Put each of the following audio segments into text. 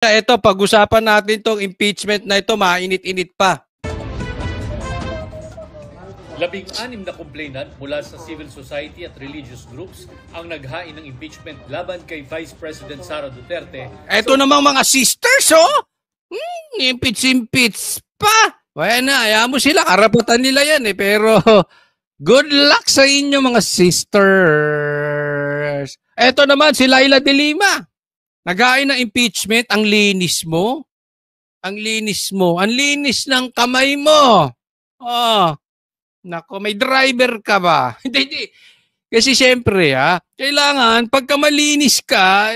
Ito, pag-usapan natin tong impeachment na ito, mainit-init pa. 16 na complainant mula sa civil society at religious groups ang naghain ng impeachment laban kay Vice President Sara Duterte. Ito namang mga sisters, oh! Impeach pa! Kaya na, ayaw mo sila, karapatan nila yan eh. Pero, good luck sa inyo mga sisters. Ito naman, si Leila de Lima. Naghain ng impeachment, ang linis mo. Ang linis mo. Ang linis ng kamay mo. Oh. Nako, may driver ka ba? Hindi. Kasi siyempre, kailangan, pagka malinis ka,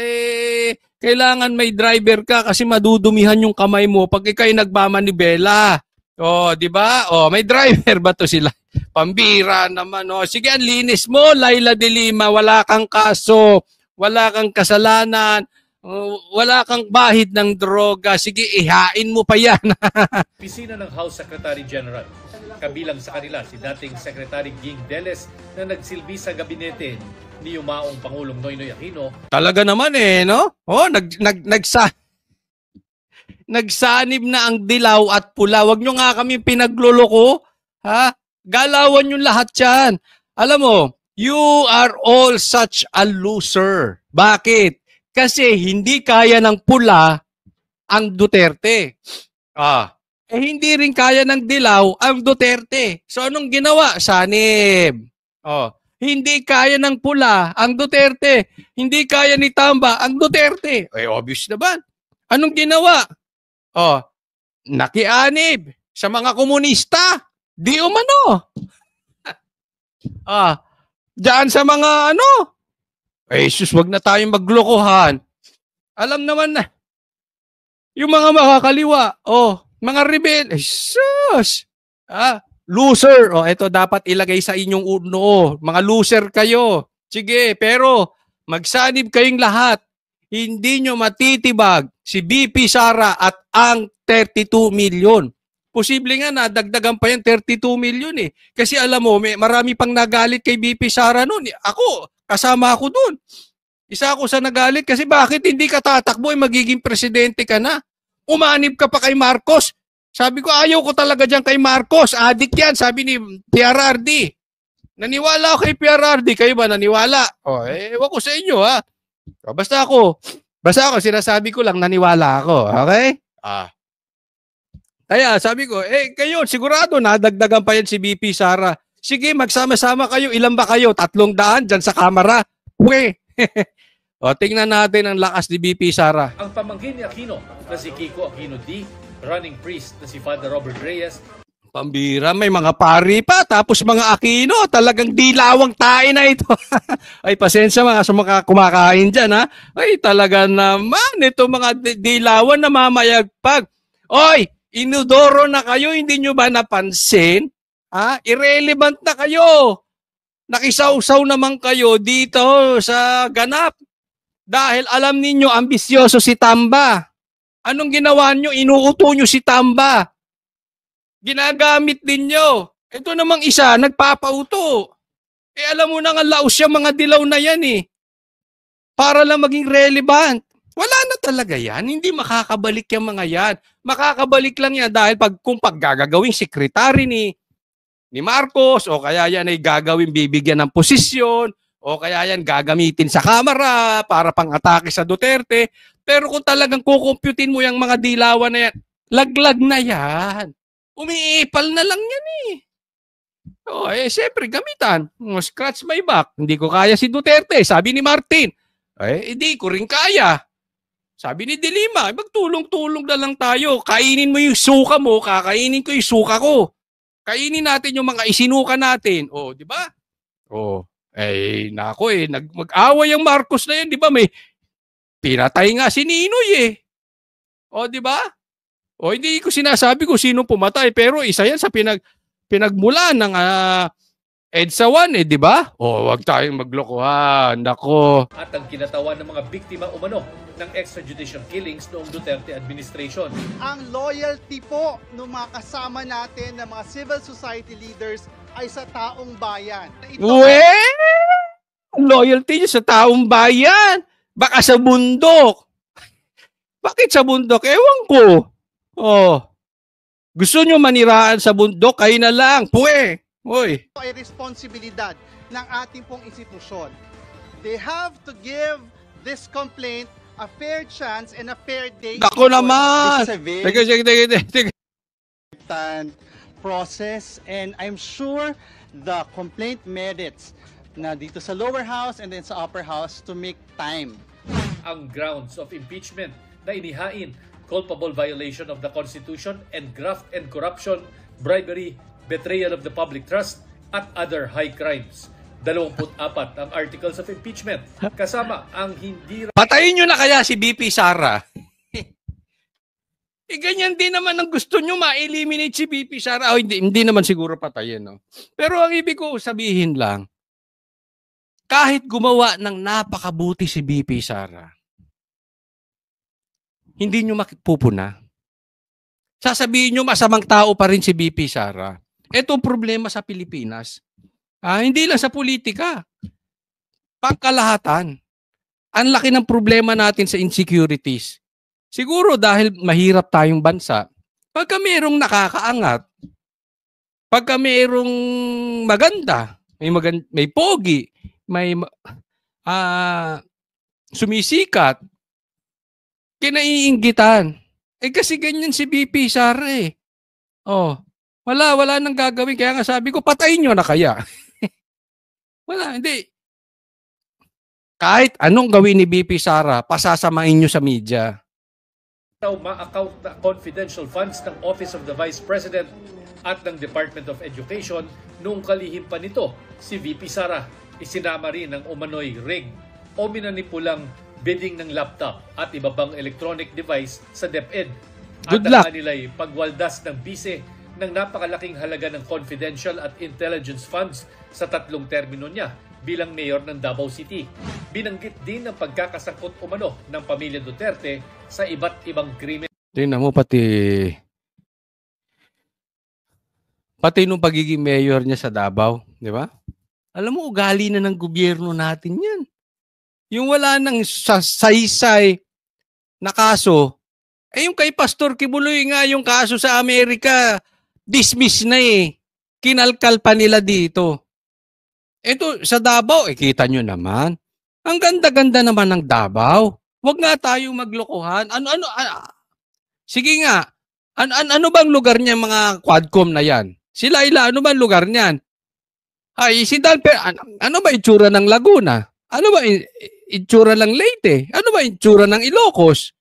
kailangan may driver ka kasi madudumihan yung kamay mo pag ikaw'y nagmamanibela. Oh, di ba? Oh, may driver ba to sila? Pambira naman. Oh, sige, ang linis mo, Leila de Lima, wala kang kaso, wala kang kasalanan. Wala kang bahid ng droga. Sige, ihain mo pa yan. Opisina ng House Secretary General. Kabilang sa kanila si dating Secretary Ging Deles na nagsilbi sa gabinete ni yumaong Pangulong Noynoy Aquino. Talaga naman no? Oh, nagsanib na ang dilaw at pula. Wag nyo nga kami pinagluloko. Ha? Galawan yung lahat yan. Alam mo, you are all such a loser. Bakit? Kasi hindi kaya ng pula ang Duterte. Hindi rin kaya ng dilaw ang Duterte. So anong ginawa? Sanib. Hindi kaya ng pula ang Duterte. Hindi kaya ni Tamba ang Duterte. Obvious naman. Anong ginawa? Nakianib sa mga komunista. Di umano. Diyan sa mga Jesus, wag na tayong maglokohan. Alam naman na. Yung mga makakaliwa, mga rebel, Jesus. Loser. Ito dapat ilagay sa inyong uno. Mga loser kayo. Sige, pero magsanib kayong lahat. Hindi nyo matitibag si BP Sara at ang 32 million. Posible nga nadagdagan pa yan 32 million eh. Kasi alam mo, marami pang nagalit kay BP Sara noon. Ako, kasama ako doon. Isa ako sa nagalit kasi bakit hindi ka tatakbo magiging presidente ka na? Umanib ka pa kay Marcos. Sabi ko ayaw ko talaga diyan kay Marcos. Adik yan, sabi ni PRRD. Naniwala ako kay PRRD. Kayo ba naniwala? Ewan ko sa inyo Basta ako, sinasabi ko lang naniwala ako. Okay? Kaya sabi ko, kayo sigurado nadagdagan pa yan si BP Sara. Sige, magsama-sama kayo. Ilan ba kayo? 300 dyan sa kamera. Okay. Tingnan natin ang lakas ni BP Sara. Ang pamangkin ni Aquino na si Kiko Aquino D, running priest na si Father Robert Reyes. Pambira, may mga pari pa. Tapos mga Aquino, talagang dilawang tae na ito. Ay, pasensya mga sa mga kumakain dyan Ay, talaga naman. Ito mga dilawan na mamayagpag. Oy, inudoro na kayo. Hindi nyo ba napansin? Irrelevant na kayo. Nakisaw-saw naman kayo dito sa ganap. Dahil alam ninyo, ambisyoso si Tamba. Anong ginawa nyo? Inuuto nyo si Tamba. Ginagamit ninyo. Ito namang isa, nagpapauto. Alam mo na nga laos yung mga dilaw na yan Para lang maging relevant. Wala na talaga yan. Hindi makakabalik yung mga yan. Makakabalik lang yan dahil kung paggagawing sekretary ni Marcos, o kaya yan ay gagawin bibigyan ng posisyon, o kaya yan gagamitin sa kamera para pang-atake sa Duterte. Pero kung talagang kukumputin mo yung mga dilawan na yan, laglag na yan. Umiipal na lang yan siyempre gamitan. Scratch my back. Hindi ko kaya si Duterte. Sabi ni Martin. Hindi ko rin kaya. Sabi ni De Lima, magtulong-tulong na lang tayo. Kainin mo yung suka mo, kakainin ko yung suka ko. Kainin natin yung mga isinuka natin. Di ba? Nako mag-away ang Marcos na yan, di ba? May pinatay nga si Ninoy di ba? Hindi ko sinasabi kung sino pumatay, pero isa yan sa pinagmulan ng EDSA 1 di ba? Wag tayong maglokohan. Nako. At ang kinatawan ng mga biktima umano ng extrajudicial killings noong Duterte administration. Ang loyalty po ng mga kasama natin ng mga civil society leaders ay sa taong bayan. Loyalty niyo sa taong bayan. Baka sa bundok. Bakit sa bundok? Ewan ko. Oh. Gusto nyo maniraan sa bundok? Kayo na lang. Puwe. Uy. Ito ay responsibilidad ng ating pong institusyon. They have to give this complaint a fair chance and a fair day. Ako naman. This is a very Teka. important process, and I'm sure the complaint merits na dito sa lower house and then sa upper house to make time. Ang grounds of impeachment na inihain, culpable violation of the Constitution and graft and corruption, bribery, betrayal of the public trust, at other high crimes. 24 ang articles of impeachment, kasama ang hindi... Patayin nyo na kaya si BP Sara. Ganyan din naman ang gusto nyo, ma-eliminate si BP Sara. Oh, hindi naman siguro patayin. No? Pero ang ibig ko sabihin lang, kahit gumawa ng napakabuti si BP Sara, hindi nyo makipupuna. Sasabihin nyo masamang tao pa rin si BP Sara. Ito ang problema sa Pilipinas. Hindi lang sa politika. Pangkalahatan. Ang laki ng problema natin sa insecurities. Siguro dahil mahirap tayong bansa, pagka mayroong nakakaangat, pagka mayroong maganda, may pogi, may sumisikat, kinaiinggitan. Kasi ganyan si BP Sara eh. Oh, wala nang gagawin. Kaya nga sabi ko, patayin nyo na kaya. Wala, hindi. Kahit anong gawin ni BP Sara, pasasamain nyo sa media. Ma-account na confidential funds ng Office of the Vice President at ng Department of Education noong kalihim pa nito si VP Sara. Isinama rin ng umano'y rig o minanipulang bidding ng laptop at iba pang electronic device sa DepEd. Good at luck. ang kanila'y pagwaldas ng bise ng napakalaking halaga ng confidential at intelligence funds sa 3 termino niya bilang mayor ng Davao City. Binanggit din ang pagkakasangkot umano ng pamilya Duterte sa iba't ibang krimen. Tingnan mo pati nung pagiging mayor niya sa Davao, di ba? Alam mo, ugali na ng gobyerno natin yan. Yung wala nang saysay na kaso, yung kay Pastor Kibuloy nga yung kaso sa Amerika, dismiss na eh. Kinalkal pa nila dito. Ito, sa Davao, kita nyo naman. Ang ganda-ganda naman ng Davao. Huwag nga tayong maglokohan. Sige nga. Ano bang lugar niya mga quadcom na yan? Si Laila, ano bang lugar niyan? Ay, si Dalper, ano ba itsura ng Laguna? Ano ba itsura ng Leyte? Ano ba itsura ng Ilocos?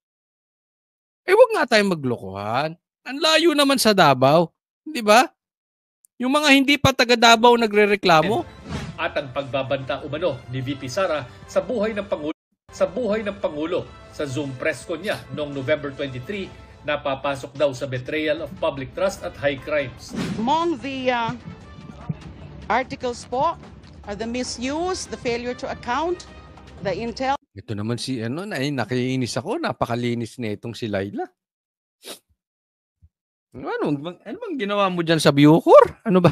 Huwag nga tayong maglokohan. Ang layo naman sa Davao. Di ba? Yung mga hindi pa taga Davao nagrereklamo. At ang pagbabanta umano ni VP Sara sa buhay ng Pangulo sa Zoom press con niya noong November 23, napapasok daw sa betrayal of public trust at high crimes. Among the articles po are the misuse, the failure to account, the intel. Ito naman si nakiinis ako, napakalinis na itong si Laila. Ano bang ginawa mo dyan sa Bucor? Ano ba?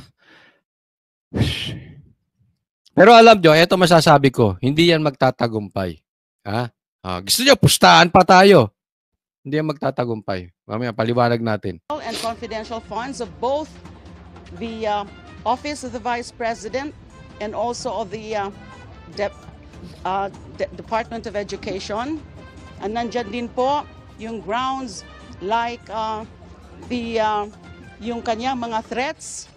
Pero alam nyo, ito masasabi ko, hindi yan magtatagumpay. Gusto nyo, pustahan pa tayo. Hindi yan magtatagumpay. Mamaya, paliwanag natin. And confidential funds of both the Office of the Vice President and also of the Department of Education. And nandyan din po yung grounds like yung kanyang mga threats,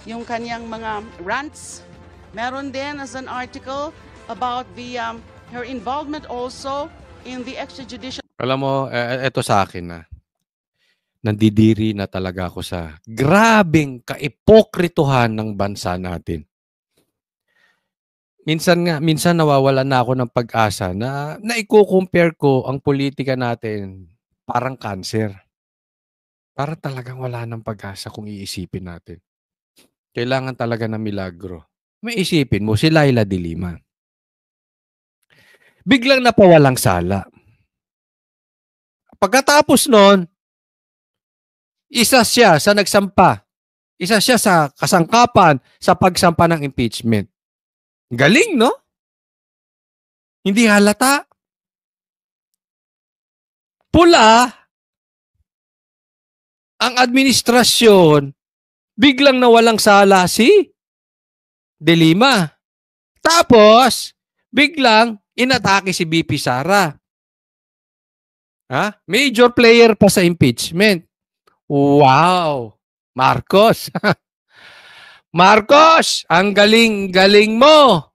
yung kanyang mga rants. Meron din as an article about her involvement also in the extrajudicial. Alam mo, ito sa akin na. Nandidiri na talaga ako sa grabeng kaipokrituhan ng bansa natin. Minsan nawawalan na ako ng pag-asa na i-compare ko ang politika natin parang cancer. Parang talagang wala ng pag-asa kung iisipin natin. Kailangan talaga ng milagro. May isipin mo, si Laila de Lima. Biglang napawalang sala. Pagkatapos nun, isa siya sa nagsampa. Isa siya sa kasangkapan sa pagsampa ng impeachment. Galing, no? Hindi halata. pula ang administrasyon, biglang nawalang sala si De Lima. Tapos, biglang inatake si BP Sara. Major player pa sa impeachment. Wow! Marcos! Marcos! Ang galing-galing mo!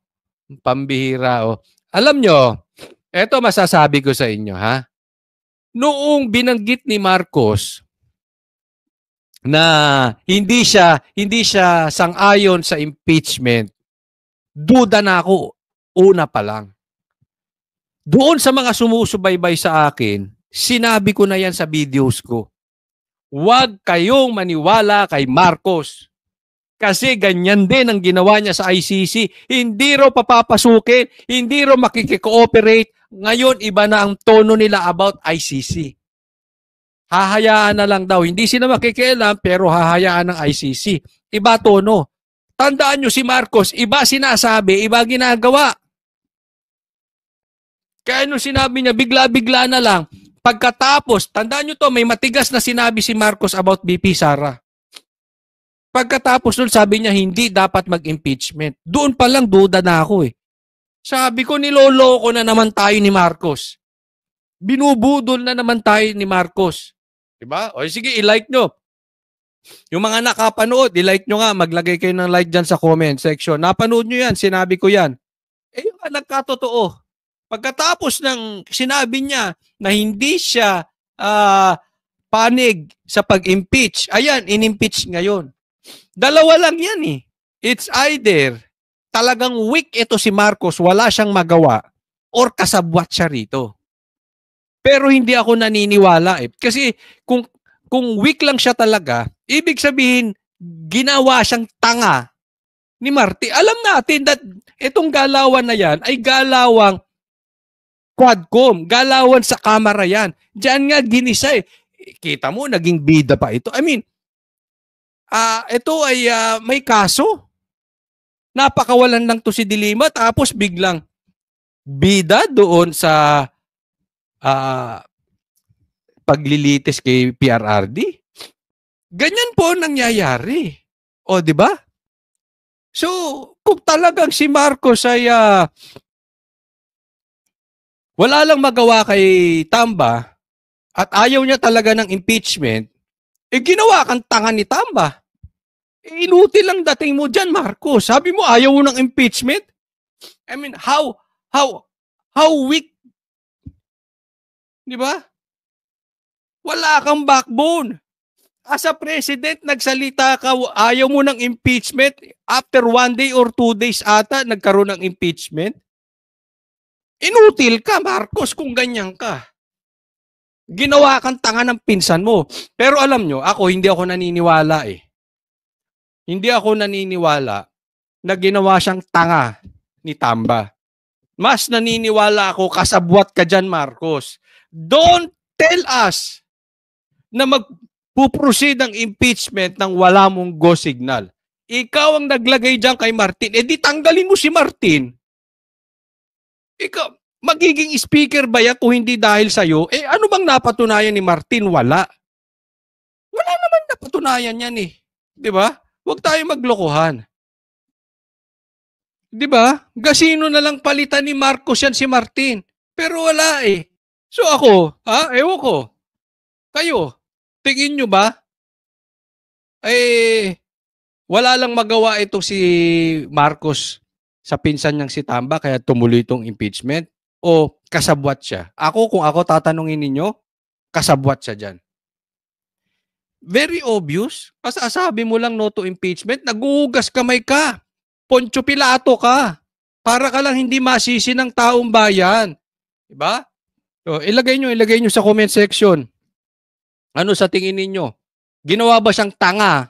Pambihira, oh. Alam nyo, eto masasabi ko sa inyo, ha? Noong binanggit ni Marcos na hindi siya sang-ayon sa impeachment, duda na ako una pa lang. Doon sa mga sumusubaybay sa akin, sinabi ko na yan sa videos ko. Huwag kayong maniwala kay Marcos. Kasi ganyan din ang ginawa niya sa ICC. Hindi raw papapasukin, hindi raw makikikooperate. Ngayon, iba na ang tono nila about ICC. Hahayaan na lang daw. Hindi sila makikialam, pero hahayaan ng ICC. Iba tono. Tandaan nyo si Marcos, iba sinasabi, iba ginagawa. Kaya nung sinabi niya, bigla-bigla na lang. Pagkatapos, tandaan nyo to, may matigas na sinabi si Marcos about BP Sara. Pagkatapos nun, sabi niya, hindi dapat mag-impeachment. Doon pa lang duda na ako eh. Sabi ko, niloloko na naman tayo ni Marcos. Binubudol na naman tayo ni Marcos. Diba? O sige, i-like nyo. Yung mga nakapanood, i-like nyo nga, maglagay kayo ng like dyan sa comment section. Napanood nyo yan, sinabi ko yan. Yung nagkatotoo. Pagkatapos ng sinabi niya na hindi siya panig sa pag-impeach, ayan, in-impeach ngayon. Dalawa lang yan eh. It's either talagang weak ito si Marcos, wala siyang magawa, or kasabwat siya rito. Pero hindi ako naniniwala eh. Kasi kung weak lang siya talaga, ibig sabihin, ginawa siyang tanga ni Martin. Alam natin that itong galawan na yan ay galawang Quadcom, galawan sa kamera yan. Diyan nga ginisa eh. Kita mo, naging bida pa ito. I mean, ito ay may kaso. Napakawalan lang to si De Lima, tapos biglang bida doon sa paglilitis kay PRRD. Ganyan po nangyayari. O, di ba? So, kung talagang si Marcos ay wala lang magawa kay Tamba at ayaw niya talaga ng impeachment, ginawa kang tanga ni Tamba. Inutil lang dating mo dyan, Marcos. Sabi mo, ayaw mo ng impeachment? I mean, how weak? Di ba? Wala kang backbone. As a president, nagsalita ka, ayaw mo ng impeachment. After 1 day or 2 days ata, nagkaroon ng impeachment. Inutil ka, Marcos, kung ganyan ka. Ginawa kang tanga ng pinsan mo. Pero alam nyo, hindi ako naniniwala eh. Hindi ako naniniwala na ginawa siyang tanga ni Tamba. Mas naniniwala ako, kasabwat ka dyan, Marcos. Don't tell us na magpuproceed ang impeachment ng wala mong go signal. Ikaw ang naglagay dyan kay Martin. Di tanggalin mo si Martin. Ikaw, magiging speaker ba yan kung hindi dahil sa'yo? Ano bang napatunayan ni Martin? Wala. Wala naman napatunayan yan eh. Di ba? Huwag tayo maglokohan. Di ba? Gasino na lang palitan ni Marcos yan si Martin. Pero wala eh. So ako, ewan ko. Kayo, tingin nyo ba? Wala lang magawa ito si Marcos sa pinsan niyang si Tamba kaya tumuloy itong impeachment o kasabwat siya? Kung ako tatanungin ninyo, kasabwat siya dyan. Very obvious. Pasasabi mo lang no to impeachment, naguhugas kamay ka. Poncio Pilato ka. Para ka lang hindi masisi ng taong bayan. Diba? So, ilagay nyo sa comment section. Ano sa tingin ninyo? Ginawa ba siyang tanga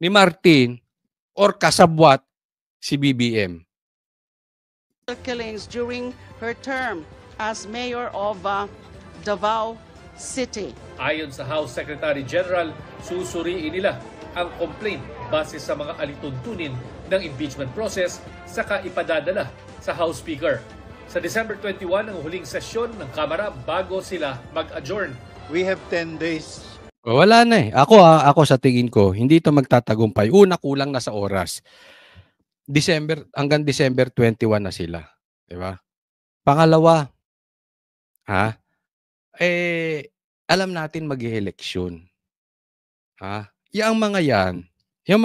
ni Martin or kasabwat si BBM? Killings during her term as mayor of Davao City. Ayon sa House Secretary General, susuriin nila ang complaint base sa mga alituntunin ng impeachment process saka ipadadala sa House Speaker. Sa December 21 ang huling sesyon ng Kamara bago sila mag-adjourn. We have 10 days. Wala na eh. Ako sa tingin ko, hindi ito magtatagumpay. Una, kulang na sa oras. Hanggang December 21 na sila. Diba? Pangalawa, alam natin mag-eleksyon. Yung mga yan, yung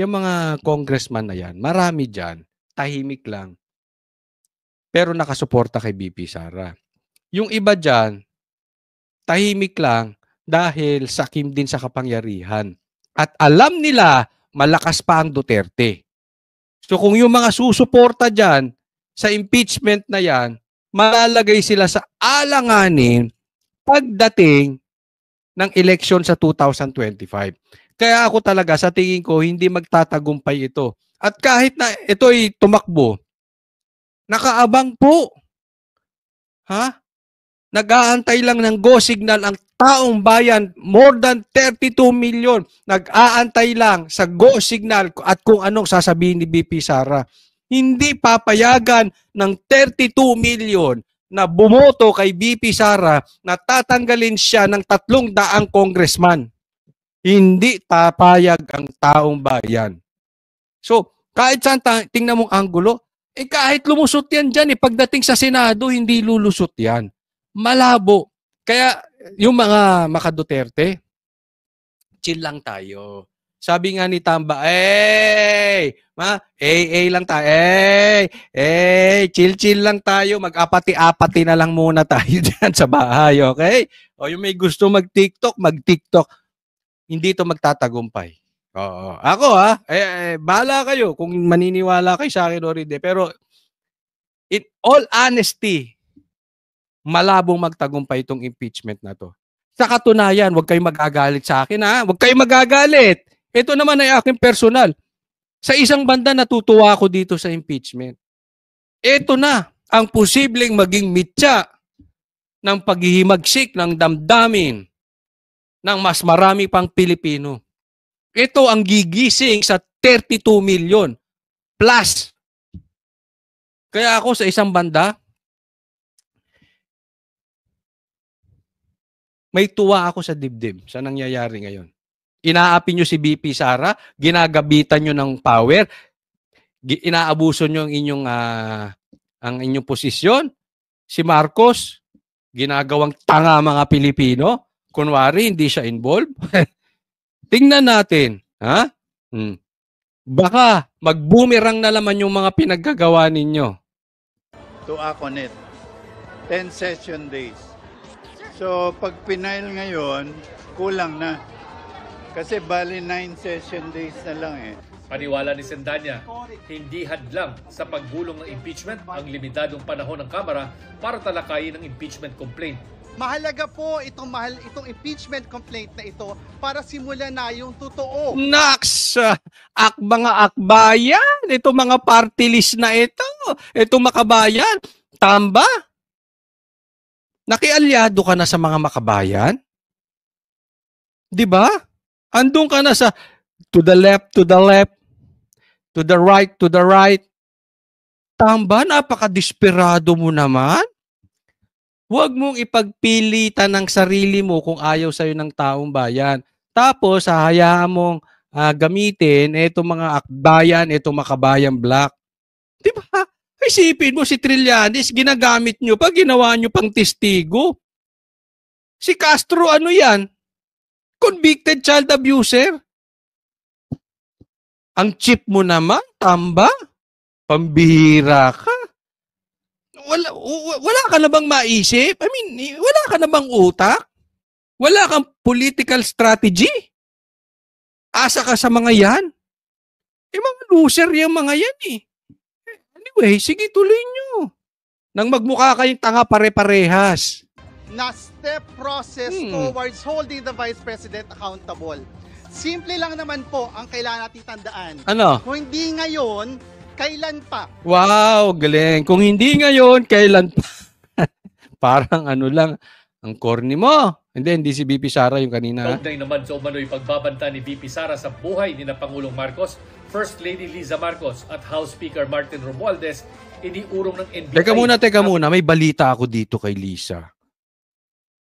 mga congressman na yan, marami dyan, tahimik lang. Pero nakasuporta kay BP Sara. Yung iba dyan, tahimik lang dahil sakim din sa kapangyarihan. At alam nila, malakas pa ang Duterte. So kung yung mga susuporta dyan sa impeachment na yan, malalagay sila sa alanganin pagdating ng eleksyon sa 2025. Kaya ako talaga sa tingin ko hindi magtatagumpay ito. At kahit na ito'y tumakbo, nakaabang po. Nag-aantay lang ng go signal ang taong bayan, more than 32 million. Nag-aantay lang sa go signal at kung anong sasabihin ni BP Sara. Hindi papayagan ng 32 million na bumoto kay BP Sara na tatanggalin siya ng 300 congressman. Hindi papayag ang taong bayan. So, kahit saan tingnan mong anggulo, kahit lumusot yan dyan, pagdating sa Senado, hindi lulusot yan. Malabo. Kaya, yung mga Duterte, chill lang tayo. Sabi nga ni Tamba, lang tayo. Chill lang tayo. Mag-apati-apati na lang muna tayo dyan sa bahay, okay? O yung may gusto mag-TikTok, mag-TikTok. Hindi ito magtatagumpay. Oo. Ako bahala kayo kung maniniwala kayo sa akin o hindi. Pero in all honesty, malabong magtagumpay itong impeachment na to. Sa katunayan, huwag kayong magagalit sa akin Huwag kayong magagalit. Ito naman ay aking personal. Sa isang banda natutuwa ako dito sa impeachment. Ito na ang posibleng maging mitya ng paghihimagsik ng damdamin ng mas marami pang Pilipino. Ito ang gigising sa 32 million plus. Kaya ako sa isang banda, may tuwa ako sa dibdib sa nangyayari ngayon. Inaapi nyo si BP Sara, ginagabitan nyo ng power, inaabuso nyo ang inyong posisyon. Si Marcos, ginagawang tanga mga Pilipino. Kunwari, hindi siya involved. Tingnan natin. Baka mag-boomerang na naman yung mga pinaggagawa ninyo. To act on it. 10 session days. So, pag pinail ngayon, kulang na. Kasi bali 9 session days na lang Paniwala ni Sendanya, hindi hadlang sa paggulong ng impeachment ang limitadong panahon ng Kamara para talakayin ang impeachment complaint. Mahalaga po itong impeachment complaint na ito para simulan na yung totoo. Naks! Mga akbayan! Ito mga party list na ito. Ito makabayan. Tamba? Nakialyado ka na sa mga makabayan? Di ba? Andun ka na sa to the left, to the left, to the right. Tamba, napaka-desperado mo naman. Huwag mong ipagpilitan ng sarili mo kung ayaw sa'yo ng taong bayan. Tapos, hahayaan mong gamitin itong mga akbayan, itong makabayan black. Di ba? Isipin mo si Trillanes, ginagamit nyo pa, ginawa nyo pang testigo. Si Castro, ano yan? Convicted child abuser? Ang cheap mo naman, Tamba? Pambihira ka. Wala ka na bang maisip? I mean, wala ka na bang utak? Wala kang political strategy? Asa ka sa mga yan? Mga loser yung mga yan Anyway, sige tuloy nyo. Nang magmukha kayong tanga pare-parehas. Na step process towards holding the Vice President accountable. Simple lang naman po ang kailangan natin tandaan. Ano? Kung hindi ngayon, kailan pa? Wow, galing. Kung hindi ngayon, kailan pa? Parang ano lang, ang corny mo. Hindi si BP Sara yung kanina. Kaugnay naman sa umano'y pagbabanta ni BP Sara sa buhay ni na Pangulong Marcos, First Lady Liza Marcos at House Speaker Martin Romualdez, iniurong ng NBI. Teka muna, may balita ako dito kay Lisa.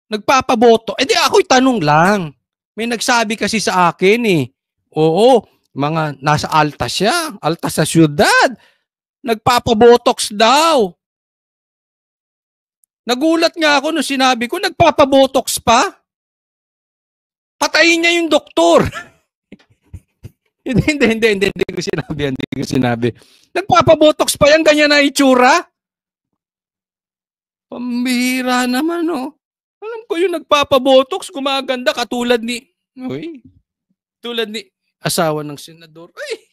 Nagpapaboto. Eh di ako'y tanong lang. May nagsabi kasi sa akin eh. Oo, mga nasa Alta siya. Alta sa syudad. Nagpapabotox daw. Nagulat nga ako nung sinabi ko, nagpapabotox pa? Patayin niya yung doktor. Hindi ko sinabi. Nagpapabotox pa yan, ganyan na itsura? Pambihira naman, oh. Alam ko yung nagpapabotox, gumaganda katulad ni asawa ng senador. Ay,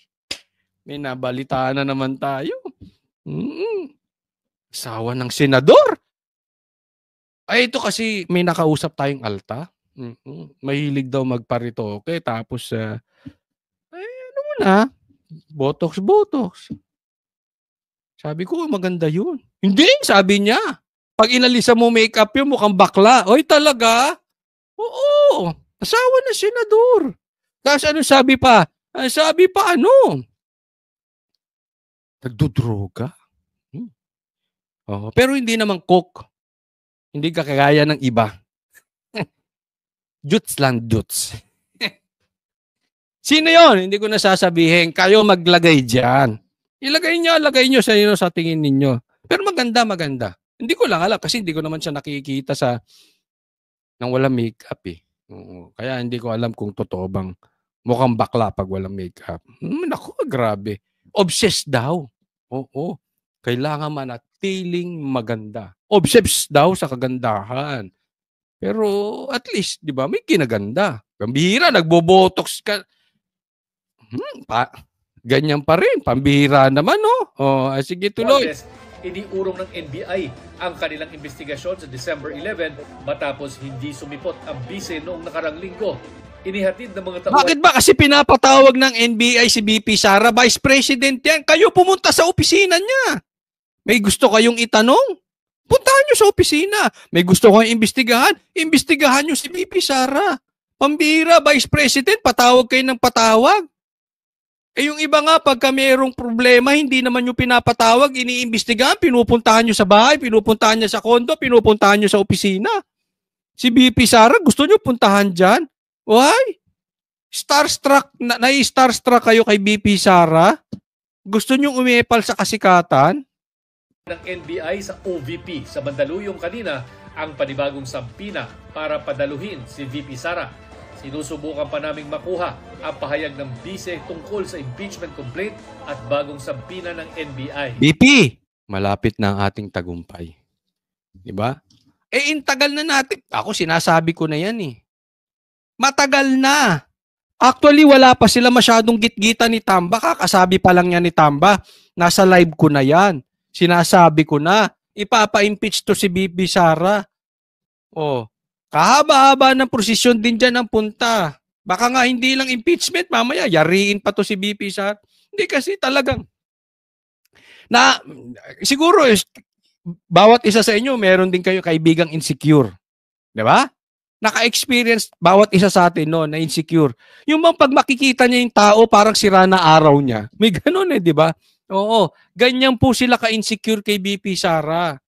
may nabalitaan na naman tayo. Asawa ng senador? Ay, ito kasi may nakausap tayong Alta. Mahilig daw magparitoke. Tapos, botox. Sabi ko, maganda yun. Hindi, sabi niya. Pag inalisan mo makeup yun, mukhang bakla. Oy, talaga? Oo. Asawa ng senador. Tapos ano sabi pa? Sabi pa ano? Nagdudroga. Pero hindi naman coke. Hindi kakagaya ng iba. Juts lang, juts. Sino yon? Hindi ko nasasabihin. Kayo maglagay dyan. Lagay nyo sa tingin ninyo. Pero maganda. Hindi ko lang alam kasi hindi ko naman siya nakikita nang walang makeup eh. Kaya hindi ko alam kung totoo bang mukhang bakla pag walang makeup. Naku, grabe. Obsessed daw. Oo. Kailangan manatiling maganda. Obsessed daw sa kagandahan. Pero at least, di ba, may kinaganda. Pambihira, nagbobotox ka. Ganyan pa rin. Pambihira naman, no? Sige, tuloy. Iniurong ng NBI ang kanilang investigasyon sa December 11 matapos hindi sumipot ang bise noong nakarang linggo. Inihatid ng mga tauhan. Bakit ba kasi pinapatawag ng NBI si VP Sara? Vice President yan. Kayo pumunta sa opisina niya. May gusto kayong itanong? Puntahan nyo sa opisina. May gusto kayong imbestigahan? Imbestigahan nyo si VP Sara. Pambira, Vice President, patawag kayo ng patawag. Yung iba nga, pagka mayroong problema, hindi naman yung pinapatawag, iniimbestigahan, pinupuntahan nyo sa bahay, pinupuntahan nyo sa kondo, pinupuntahan nyo sa opisina. Si VP Sara, gusto nyo puntahan dyan? Why? Nai-starstruck kayo kay VP Sara? Gusto nyo umepal sa kasikatan? Ng NBI sa OVP sa Mandaluyong kanina ang panibagong sampina para padaluhin si VP Sara. Sinusubukan pa naming makuha ang pahayag ng bise tungkol sa impeachment complaint at bagong sampina ng NBI. VP, malapit na ang ating tagumpay. Diba? Intagal na natin. Ako sinasabi ko na yan eh. Matagal na. Actually, wala pa sila masyadong gitgita ni Tamba. Kakasabi pa lang niya ni Tamba. Nasa live ko na yan. Sinasabi ko na. Ipapa-impeach to si VP Sara. Kahaba-haba ng prosesyon din dyan ang punta. Baka nga hindi lang impeachment, mamaya yariin pa to si VP Sara. Hindi kasi talagang siguro bawat isa sa inyo meron din kayo kaibigang insecure. 'Di ba? Naka-experience bawat isa sa atin na insecure. Yung bang pag makikita niya yung tao parang sira na araw niya. May ganoon 'di ba? Oo, ganyan po sila ka-insecure kay VP Sara.